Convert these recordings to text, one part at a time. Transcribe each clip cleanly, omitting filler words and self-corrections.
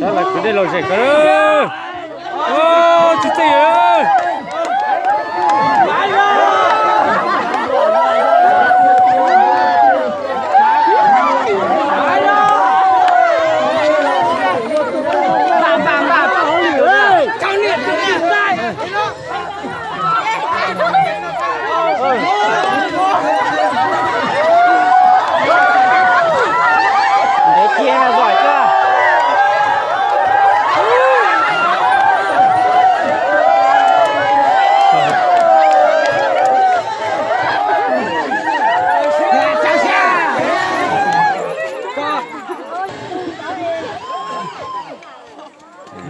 Đó là cái đây là gì cơ? Ô, chết tiệt! Để kia giỏi chưa?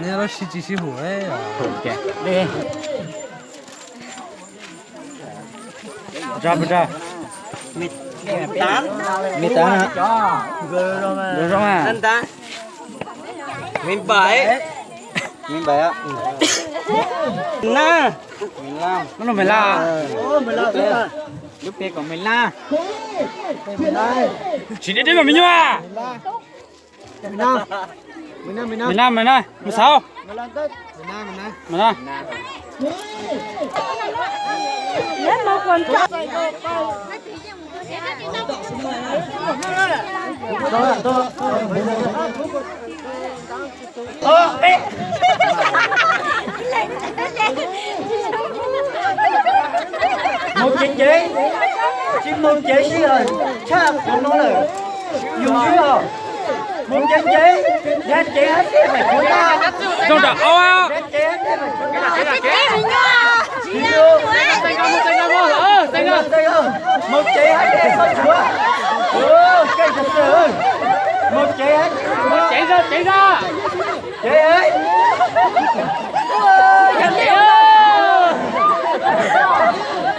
Nè nó xí hủ ấy. Ok, đi. Ra. Mì tán hả? Được rồi mà. Anh ta. Mì bảy. Mì bảy á. Na. Nó là mày la. Lúc kia còn mì la. Chỉ để mà mình nhá. Mày năm, mày sao? Mày na. Lấy một con chó. Một chiến chế. Chỉ một chế xí rồi. Chắc không nói lời. Dùng xí rồi. Một chiến chế. Chết chế hết cái phải chúng ta. Trong đó, ao. Chết chế hết cái phải chúng ta. Một chế hết cái phải chúa. Cây thật sự. Một chế hết. Chạy ra. Chế hết.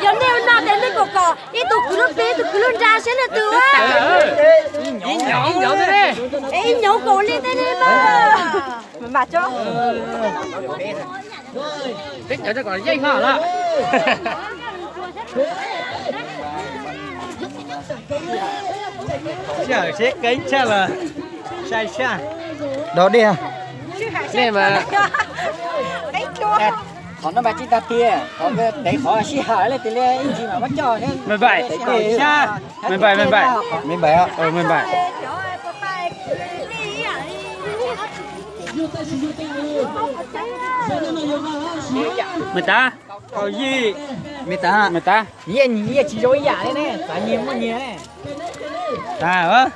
Giờ nếu nó đến đây cỏ, đi tụt cứ luôn ra sẽ là tụi Nhỏ thế đi. Ê, nhổ cổ lên đây đi mà. Mà cho. Thích cho còn dây hả là. Chờ xếp kính chắc là sai xa. Đó đi à. Nè mà. Còn nó bà chỉ ta tia, còn cái để khỏi xí hở lên thì lên gì mà bắt cho thế. Mày bảy. Xa. Mày bảy. Mì bảy á. Mày bảy. Mày ta. Có gì? Mì tá. Mày ta. Nhìn chỉ dối giả đấy nè, phải nhìn một nhìn này. Ta hả?